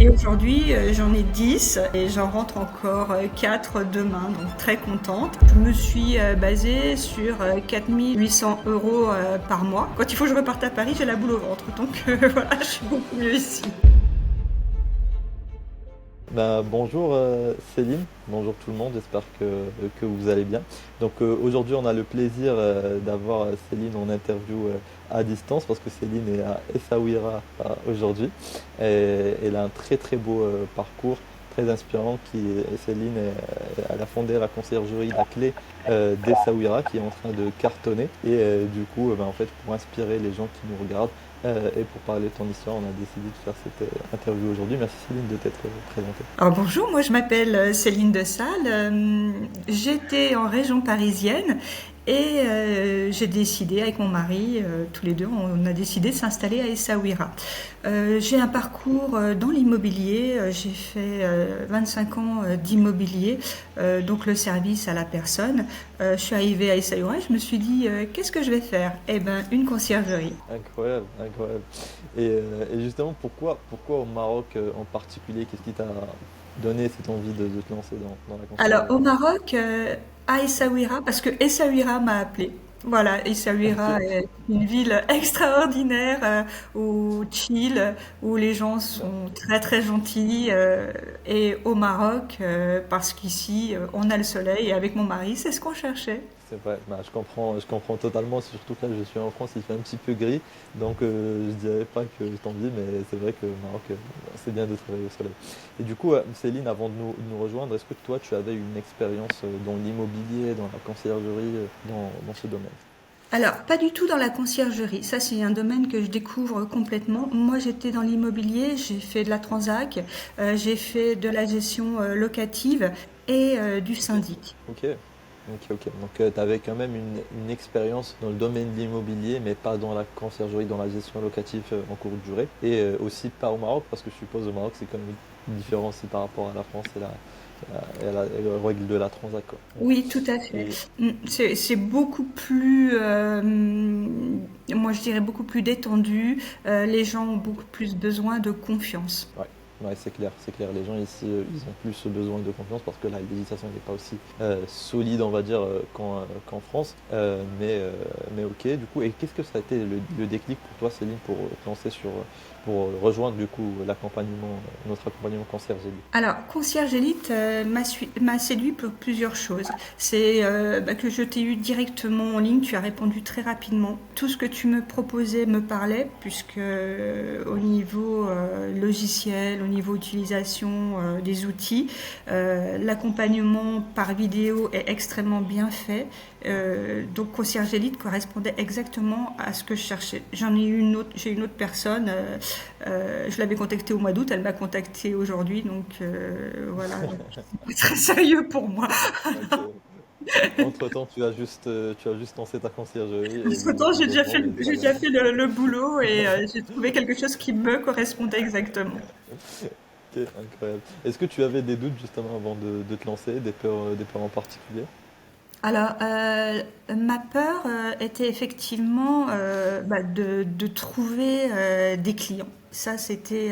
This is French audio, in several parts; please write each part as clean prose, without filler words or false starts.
Et aujourd'hui, j'en ai 10 et j'en rentre encore 4 demain, donc très contente. Je me suis basée sur 4 800 € par mois. Quand il faut que je reparte à Paris, j'ai la boule au ventre, donc voilà, je suis beaucoup mieux ici. Bonjour Céline, bonjour tout le monde, j'espère que vous allez bien. Donc aujourd'hui on a le plaisir d'avoir Céline en interview à distance parce que Céline est à Essaouira aujourd'hui. Elle a un très très beau parcours, très inspirant. Céline, elle a fondé la conciergerie La Clé d'Essaouira qui est en train de cartonner. Et du coup, en fait, pour inspirer les gens qui nous regardent, et pour parler de ton histoire, on a décidé de faire cette interview aujourd'hui. Merci Céline de t'être présentée. Alors bonjour, moi je m'appelle Céline de Salle. J'étais en région parisienne et j'ai décidé avec mon mari, tous les deux, on a décidé de s'installer à Essaouira. J'ai un parcours dans l'immobilier, j'ai fait 25 ans d'immobilier, donc le service à la personne. Je suis arrivée à Essaouira et je me suis dit, qu'est-ce que je vais faire? Eh ben, une conciergerie. Incroyable, incroyable. Et justement, pourquoi au Maroc en particulier? Qu'est-ce qui t'a donné cette envie de te lancer dans la Alors, conciergerie? au Maroc, à Essaouira, parce que Essaouira m'a appelé. Voilà, Essaouira Ok. est une ville extraordinaire où chill, où les gens sont très très gentils. Et au Maroc, parce qu'ici, on a le soleil, et avec mon mari, c'est ce qu'on cherchait. C'est vrai, je comprends totalement, surtout que là je suis en France, il fait un petit peu gris, donc je dirais pas que je t'envie, mais c'est vrai que au Maroc, c'est bien de travailler au soleil. Et du coup, Céline, avant de nous rejoindre, est-ce que toi tu avais une expérience dans l'immobilier, dans la conciergerie, dans ce domaine? Alors, pas du tout dans la conciergerie. Ça, c'est un domaine que je découvre complètement. Moi, j'étais dans l'immobilier, j'ai fait de la transac, j'ai fait de la gestion locative et du syndic. Ok, ok. Donc tu avais quand même une expérience dans le domaine de l'immobilier, mais pas dans la conciergerie, dans la gestion locative en courte durée. Et aussi pas au Maroc, parce que je suppose au Maroc c'est quand même une différence par rapport à la France et la règle de la transac, quoi. Ouais. Oui, tout à fait. Et C'est beaucoup plus, moi je dirais beaucoup plus détendu. Les gens ont beaucoup plus besoin de confiance. ouais, ouais, c'est clair, c'est clair. Les gens ici, ils ont plus besoin de confiance parce que la législation n'est pas aussi solide, on va dire, qu'en France. Mais ok, du coup, et qu'est-ce que ça a été le déclic pour toi, Céline, pour te lancer pour rejoindre du coup l'accompagnement, notre accompagnement cancer, j'ai dit. Alors, Concierge Élite m'a séduit pour plusieurs choses. C'est que je t'ai eu directement en ligne, tu as répondu très rapidement. Tout ce que tu me proposais me parlait, puisque au niveau logiciel, au niveau utilisation des outils, l'accompagnement par vidéo est extrêmement bien fait. Donc Concierge Élite correspondait exactement à ce que je cherchais. J'ai une autre personne. Je l'avais contactée au mois d'août, elle m'a contactée aujourd'hui, donc voilà, c'est très sérieux pour moi. Ok. Entre-temps, tu as juste lancé ta conciergerie et vous Entre-temps, êtes ensemble et tout va j'ai bien. déjà fait le boulot et j'ai trouvé quelque chose qui me correspondait exactement. Ok, incroyable. Est-ce que tu avais des doutes justement avant de te lancer, des peurs en particulier? Alors, ma peur était effectivement de trouver des clients. Ça, c'était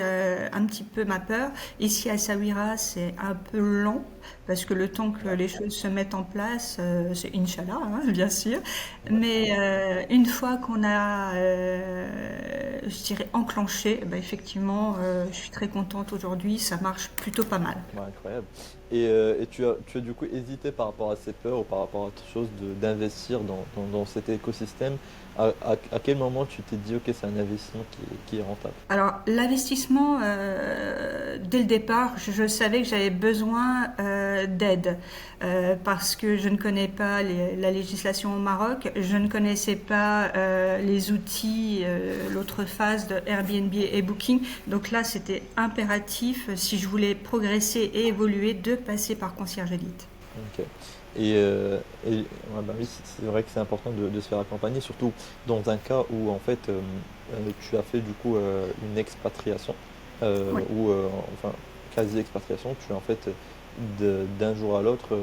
un petit peu ma peur. Ici à Essaouira, c'est un peu lent parce que le temps que Ouais. les choses se mettent en place, c'est Inch'Allah, hein, bien sûr. Ouais, Mais ouais. une fois qu'on a, je dirais, enclenché, eh ben, effectivement, je suis très contente aujourd'hui. Ça marche plutôt pas mal. Ouais, incroyable. Et tu as du coup hésité par rapport à ces peurs ou par rapport à autre chose d'investir dans cet écosystème. À quel moment tu t'es dit, ok, c'est un investissement qui est rentable? Alors, l'investissement, dès le départ, je savais que j'avais besoin d'aide parce que je ne connais pas la législation au Maroc, je ne connaissais pas les outils, l'autre phase de Airbnb et Booking. Donc là, c'était impératif, si je voulais progresser et évoluer, de passer par Concierge Elite. Ok. Ouais, bah oui, c'est vrai que c'est important de se faire accompagner, surtout dans un cas où en fait tu as fait du coup une expatriation Oui, ou enfin quasi-expatriation, tu en fait d'un jour à l'autre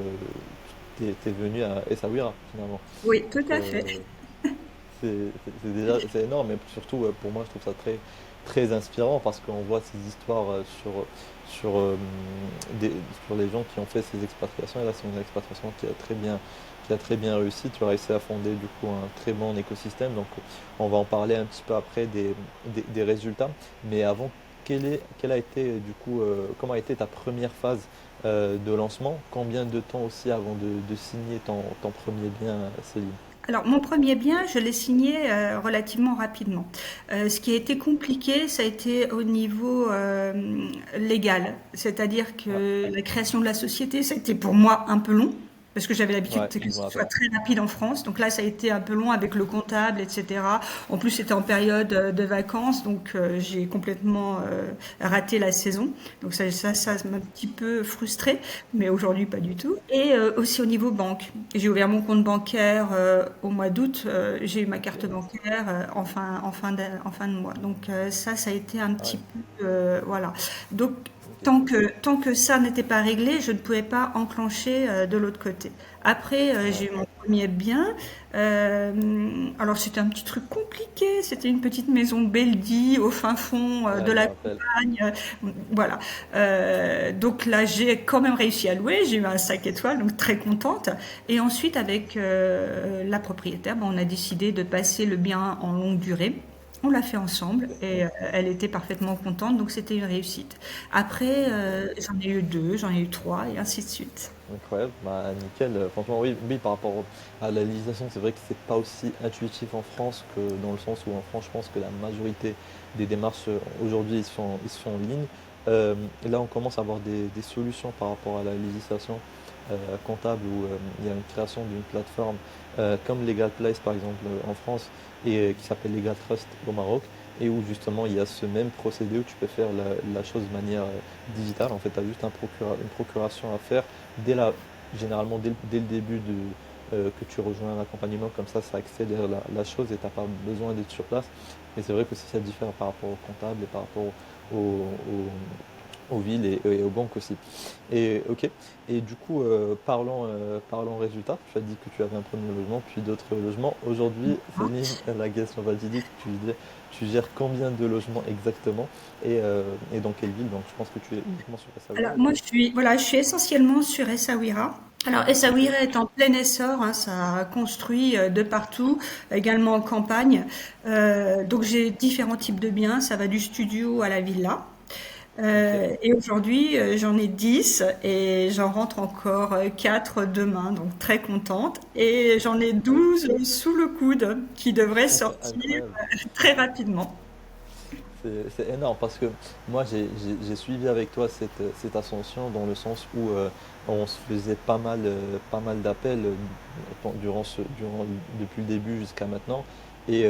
t'es venu à Essaouira finalement. oui, tout Donc à fait. c'est déjà c'est énorme, mais surtout pour moi je trouve ça très très inspirant parce qu'on voit ces histoires sur, euh, des- sur les gens qui ont fait ces expatriations. Et là, c'est une expatriation qui a très bien réussi. Tu as réussi à fonder du coup un très bon écosystème. Donc, on va en parler un petit peu après des résultats. Mais avant, quelle a été du coup, comment a été ta première phase de lancement? Combien de temps aussi avant de signer ton premier bien, Céline? Alors, mon premier bien, je l'ai signé relativement rapidement. Ce qui a été compliqué, ça a été au niveau légal. C'est-à-dire Ouais, que la création de la société, ça a été pour moi un peu long, parce que j'avais l'habitude ouais, que je me ce soit rappelle. très rapide en France. Donc là, ça a été un peu long avec le comptable, etc. En plus, c'était en période de vacances, donc j'ai complètement raté la saison. Donc ça Ouais, m'a un petit peu frustrée, mais aujourd'hui, pas du tout. Et aussi au niveau banque. J'ai ouvert mon compte bancaire au mois d'août. J'ai eu ma carte ok, bancaire en fin de mois. Donc ça a été un ouais, petit peu voilà. Donc ok, tant que ça n'était pas réglé, je ne pouvais pas enclencher de l'autre côté. Après, ouais, j'ai eu mon premier bien. Alors c'était un petit truc compliqué. C'était une petite maison Beldi au fin fond ouais, de je me la rappelle. campagne. Voilà. Donc là, j'ai quand même réussi à louer. J'ai eu un 5 étoiles, donc très contente. Et ensuite, avec la propriétaire, on a décidé de passer le bien en longue durée. On l'a fait ensemble Ok. et elle était parfaitement contente, donc c'était une réussite. Après, Ok. j'en ai eu deux, j'en ai eu trois et ainsi de suite. Incroyable, bah nickel. Franchement, oui, oui, par rapport à la législation, c'est vrai que c'est pas aussi intuitif en France que dans le sens où en France, je pense que la majorité des démarches aujourd'hui, ils se font en ligne. Euh, Là, on commence à avoir des solutions par rapport à la législation comptable où il y a une création d'une plateforme comme Legal Place par exemple en France et qui s'appelle Legal Trust au Maroc et où justement il y a ce même procédé où tu peux faire la chose de manière digitale. En fait, tu as juste une procuration à faire dès la, généralement dès le début que tu rejoins un accompagnement, comme ça accélère la chose et tu n'as pas besoin d'être sur place. Et c'est vrai que si ça diffère par rapport au comptable et par rapport aux villes et aux banques aussi. Et ok. Et du coup, parlons résultats. Tu as dit que tu avais un premier logement, puis d'autres logements. Aujourd'hui, Hein. Céline, la question fatidique, tu gères combien de logements exactement et dans quelle ville? Donc, je pense que tu es uniquement sur Alors Essaouira, moi, j'imagine. voilà, je suis essentiellement sur Essaouira. Alors Ok. Essaouira est en plein essor, hein, ça a construit de partout, également en campagne. Donc j'ai différents types de biens, ça va du studio à la villa. Ok. Et aujourd'hui, j'en ai 10 et j'en rentre encore 4 demain, donc très contente. Et j'en ai Ah oui. 12 sous le coude qui devraient sortir Incroyable. très rapidement. C'est énorme parce que moi j'ai suivi avec toi cette ascension dans le sens où on se faisait pas mal d'appels depuis le début jusqu'à maintenant et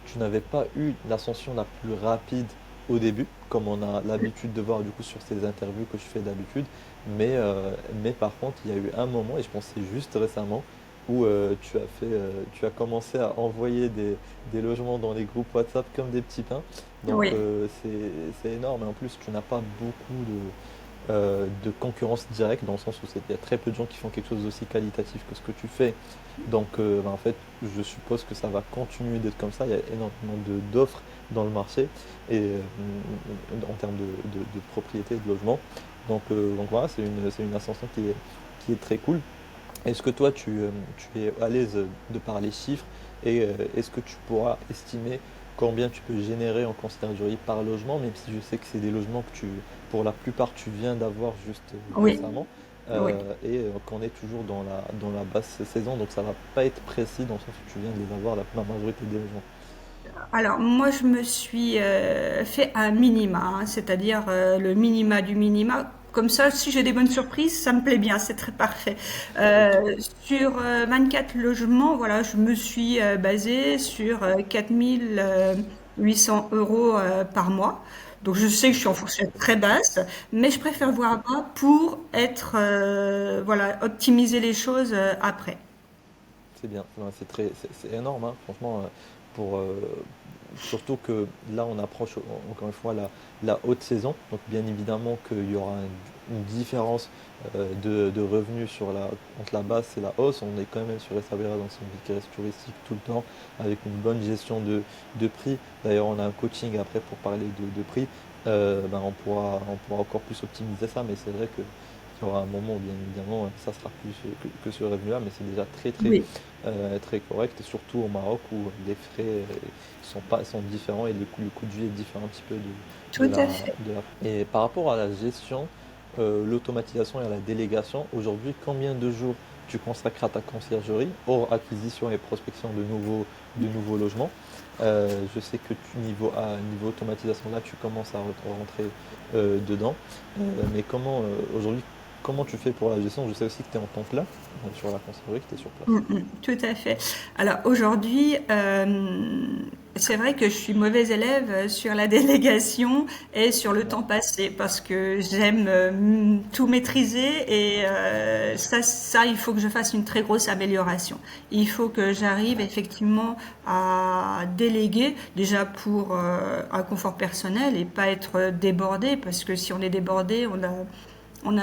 tu n'avais pas eu l'ascension la plus rapide au début comme on a l'habitude de voir du coup sur ces interviews que je fais d'habitude mais par contre il y a eu un moment et je pense que c'est juste récemment où tu as commencé à envoyer des logements dans les groupes WhatsApp comme des petits pains donc Oui, c'est énorme et en plus tu n'as pas beaucoup de concurrence directe dans le sens où il y a très peu de gens qui font quelque chose d'aussi qualitatif que ce que tu fais. Donc bah, en fait je suppose que ça va continuer d'être comme ça. Il y a énormément d'offres dans le marché et en termes de propriété, de logement. Donc voilà, c'est une ascension qui est très cool. Est-ce que toi, tu es à l'aise de par les chiffres et est-ce que tu pourras estimer combien tu peux générer en conciergerie par logement, même si je sais que c'est des logements pour la plupart, tu viens d'avoir juste oui, récemment oui. et qu'on est toujours dans la basse saison, donc ça va pas être précis dans le sens où tu viens de les avoir la majorité des logements. Alors moi je me suis fait un minima, hein, c'est-à-dire le minima du minima. Comme ça, si j'ai des bonnes surprises, ça me plaît bien, c'est très parfait. Ok, Sur 24 logements, voilà, je me suis basée sur 4 800 € par mois. Donc je sais que je suis en ok, fourchette très basse, mais je préfère ouais. voir bas pour être, voilà, optimiser les choses après. C'est bien, ouais, c'est énorme, hein, franchement, pour, surtout que là on approche encore une fois la haute saison. Donc bien évidemment qu'il y aura une différence de revenus entre la basse et la hausse. On est quand même sur Essaouira dans son business touristique tout le temps, avec une bonne gestion de prix. D'ailleurs, on a un coaching après pour parler de prix. On pourra encore plus optimiser ça, mais c'est vrai que il y aura un moment où bien évidemment ça sera plus que ce revenu-là, mais c'est déjà très très Oui, très correct, et surtout au Maroc où les frais sont différents et le coût de vie est différent un petit peu tout à fait. Et par rapport à la gestion, l'automatisation et à la délégation, aujourd'hui, combien de jours tu consacres à ta conciergerie, hors acquisition et prospection de nouveaux logements? Je sais que niveau automatisation, là, tu commences à rentrer dedans. Mais aujourd'hui, comment tu fais pour la gestion? Je sais aussi que tu es en temps plein sur la conciergerie, que tu es sur place. Tout à fait. Alors aujourd'hui, c'est vrai que je suis mauvaise élève sur la délégation et sur le Ouais. temps passé parce que j'aime tout maîtriser et ça, il faut que je fasse une très grosse amélioration. Il faut que j'arrive effectivement à déléguer déjà pour un confort personnel et pas être débordé parce que si on est débordé, on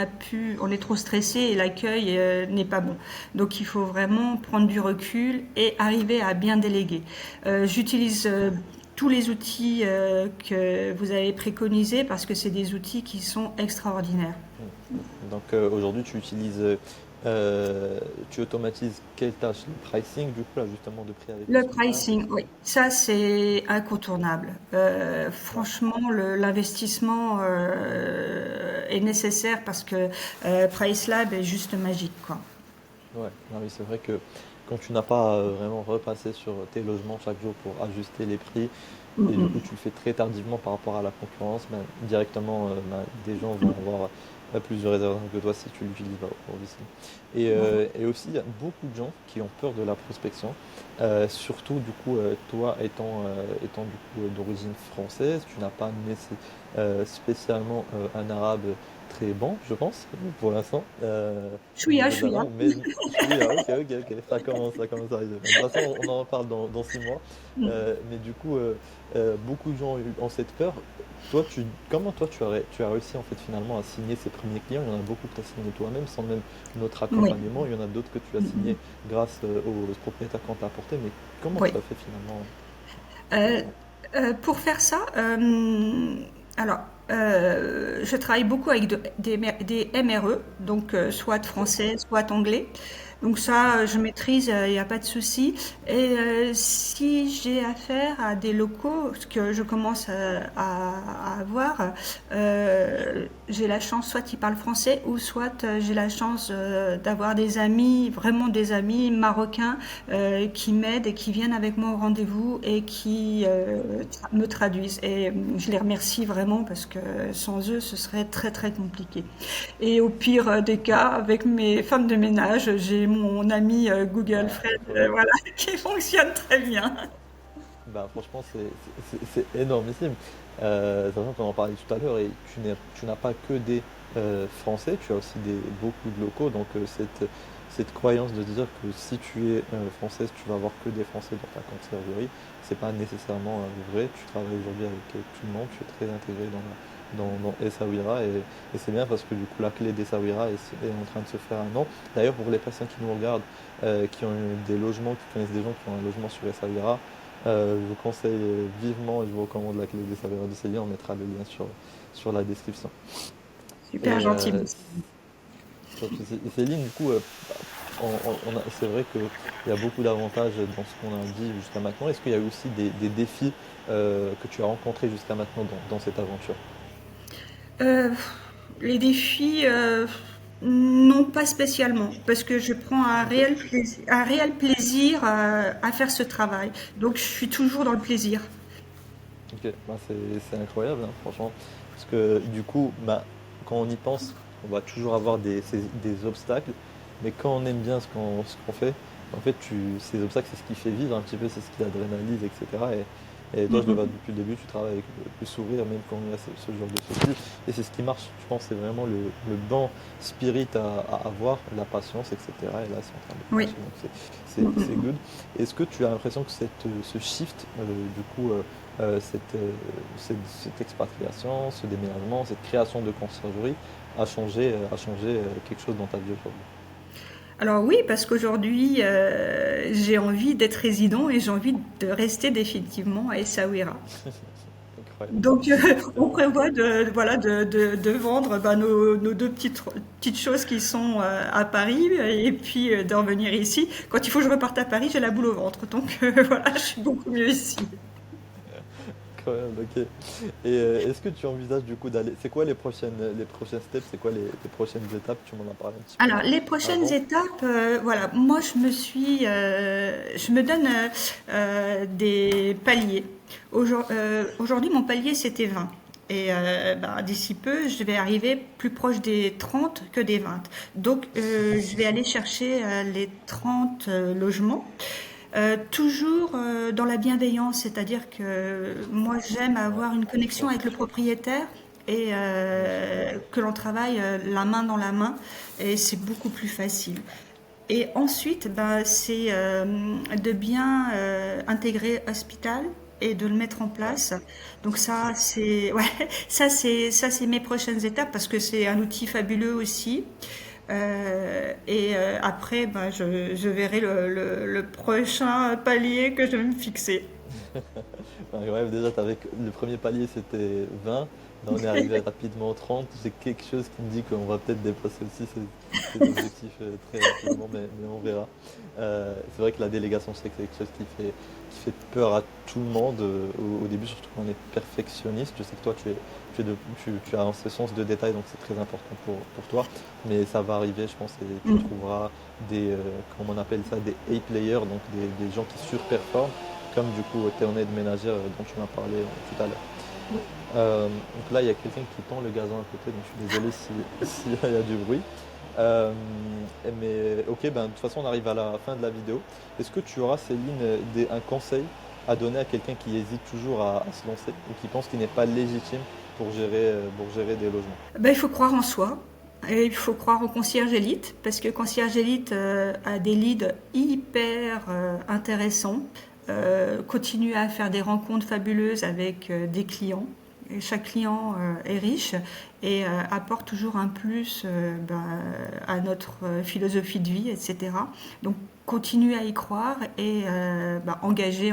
est trop stressé et l'accueil n'est pas bon. Donc il faut vraiment prendre du recul et arriver à bien déléguer. J'utilise tous les outils que vous avez préconisés parce que c'est des outils qui sont extraordinaires. Donc aujourd'hui, tu automatises quelle tâche? Le pricing, du coup, l'ajustement de prix avec les Le suppliers. pricing, oui, ça c'est incontournable. Ouais. Franchement, l'investissement est nécessaire parce que PriceLab est juste magique, quoi. Ouais, non, oui, c'est vrai que quand tu n'as pas vraiment repassé sur tes logements chaque jour pour ajuster les prix, et du coup tu le fais très tardivement par rapport à la concurrence, ben, directement des gens vont avoir plus de réserves que toi si tu l'utilises pas aussi. Et aussi, il y a beaucoup de gens qui ont peur de la prospection, surtout du coup, toi étant du coup d'origine française, tu n'as pas spécialement un arabe très bon, je pense, pour l'instant, au Chouïa, niveau de la chouïa. langue. Mais oui, ah, ok, ok, ok, ça commence à arriver. De toute façon, on en reparle dans 6 mois. Mais du coup, beaucoup de gens ont cette peur. Comment toi tu as réussi en fait finalement à signer ces premiers clients? Il y en a beaucoup que tu as signé toi-même sans même notre Oui. accompagnement. Il y en a d'autres que tu as signé grâce aux propriétaires qu'on t'a apporté. Mais comment Oui. tu as fait finalement pour Euh, ça? pour faire ça, alors, je travaille beaucoup avec des MRE, donc soit Ok. français, soit anglais. Donc ça, je maîtrise, il n'y a pas de souci. Et si j'ai affaire à des locaux, ce que je commence à avoir, j'ai la chance, soit ils parlent français, ou soit j'ai la chance d'avoir des amis, vraiment des amis marocains qui m'aident et qui viennent avec moi au rendez-vous et qui me traduisent. Et je les remercie vraiment parce que sans eux, ce serait très très compliqué. Et au pire des cas, avec mes femmes de ménage, j'ai mon ami Google Bah, Fred, voilà. voilà, qui fonctionne très bien. Bah, franchement, c'est énormissime. Sachant qu'on en parlait tout à l'heure, et tu n'as pas que des Français, tu as aussi beaucoup de locaux. Donc, cette croyance de dire que si tu es française, tu vas avoir que des Français dans ta conciergerie, c'est pas nécessairement vrai. Tu travailles aujourd'hui avec tout le monde, tu es très intégré dans Essaouira, et c'est bien parce que du coup, la clé d'Essaouira est en train de se faire un nom. D'ailleurs, pour les personnes qui nous regardent, qui ont eu des logements, qui connaissent des gens qui ont un logement sur Essaouira, je vous conseille vivement et je vous recommande la clé des saveurs de Céline. On mettra le lien sur la description. Super Et gentil. Céline, du coup, c'est vrai qu'il y a beaucoup d'avantages dans ce qu'on a dit jusqu'à maintenant. Est-ce qu'il y a eu aussi des défis que tu as rencontrés jusqu'à maintenant dans cette aventure? Euh, les défis, non pas spécialement, parce que je prends Ok, un réel plaisir à faire ce travail. Donc je suis toujours dans le plaisir. ok, bah, c'est incroyable, hein, franchement. Parce que du coup, bah, quand on y pense, on va toujours avoir des obstacles. Mais quand on aime bien ce qu'on fait, en fait, ces obstacles, c'est ce qui fait vivre un petit peu, c'est ce qui adrénalise, etc. Et toi, je le vois depuis le début, tu travailles avec le sourire, même quand il y a ce genre de soucis. Et c'est ce qui marche, je pense, c'est vraiment le bon spirit à avoir, la patience, etc. Et là, c'est en train de Oui. marcher, donc c'est good. Est-ce que tu as l'impression que ce shift, du coup, cette expatriation, ce déménagement, cette création de conciergerie a changé quelque chose dans ta vie aujourd'hui? Alors oui, parce qu'aujourd'hui, j'ai envie d'être résident et j'ai envie de rester définitivement à Essaouira. Incroyable. Donc, on prévoit voilà, de vendre bah, nos deux petites choses qui sont à Paris et puis d'en venir ici. Quand il faut que je reparte à Paris, j'ai la boule au ventre. Donc, voilà, je suis beaucoup mieux ici. Incroyable, ok. Et est-ce que tu envisages du coup d'aller... C'est quoi les prochaines steps? C'est quoi les prochaines étapes? Tu m'en as parlé un petit peu Alors, les prochaines avant. étapes, voilà, moi je me donne des paliers. Aujourd'hui, mon palier c'était 20. Et bah, d'ici peu, je vais arriver plus proche des 30 que des 20. Donc, je vais aller chercher les 30 logements. Toujours dans la bienveillance, c'est-à-dire que moi j'aime Ouais, avoir une connexion bon, avec le propriétaire et bien sûr. que l'on travaille la main dans la main et c'est beaucoup plus facile. Et ensuite, bah, c'est de bien intégrer Hospital et de le mettre en Ouais, place. Donc ça, c'est ouais, ça c'est mes prochaines étapes parce que c'est un outil fabuleux aussi. Après, ben, je verrai le prochain palier que je vais me fixer. incroyable. Déjà, le premier palier c'était 20. Là, on est arrivé rapidement au 30. J'ai quelque chose qui me dit qu'on va peut-être dépasser aussi ces objectifs très rapidement, mais on verra. C'est vrai que la délégation, c'est quelque chose qui fait peur à tout le monde au début, surtout quand on est perfectionniste. Je sais que toi, tu as ce sens de détail, donc c'est très important pour toi. Mais ça va arriver, je pense, et tu Mm. trouveras comment on appelle ça, des A-players, donc des gens qui surperforment, comme du coup tes de ménagère dont tu m'as parlé tout à l'heure. Donc là, il y a quelqu'un qui tend le gazon à côté, donc je suis désolé s'il y a du bruit. Euh, mais ok, ben, de toute façon, on arrive à la fin de la vidéo. Est-ce que tu auras, Céline, un conseil à donner à quelqu'un qui hésite toujours à se lancer ou qui pense qu'il n'est pas légitime pour gérer des logements? Ben, il faut croire en soi. Et il faut croire au concierge élite parce que concierge élite a des leads hyper intéressants, continue à faire des rencontres fabuleuses avec des clients. Et chaque client est riche et apporte toujours un plus ben, à notre philosophie de vie, etc. Donc continue à y croire et ben, engager,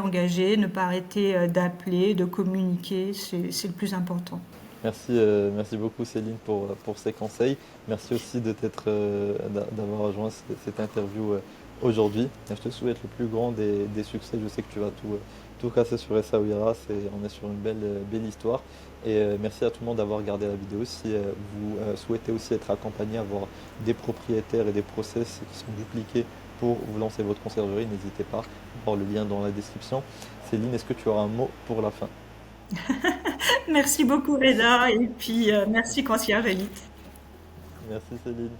ne pas arrêter d'appeler, de communiquer, c'est le plus important. Merci beaucoup Céline pour ces conseils. Merci aussi d'avoir rejoint cette interview aujourd'hui. Je te souhaite le plus grand des succès. Je sais que tu vas tout casser sur Essaouira. On est sur une belle histoire. Et merci à tout le monde d'avoir regardé la vidéo. Si vous souhaitez aussi être accompagné, avoir des propriétaires et des process qui sont dupliqués pour vous lancer votre conciergerie, n'hésitez pas. Voir le lien dans la description. Céline, est-ce que tu auras un mot pour la fin? Merci beaucoup Reda et puis merci concierge Elite. Merci Céline.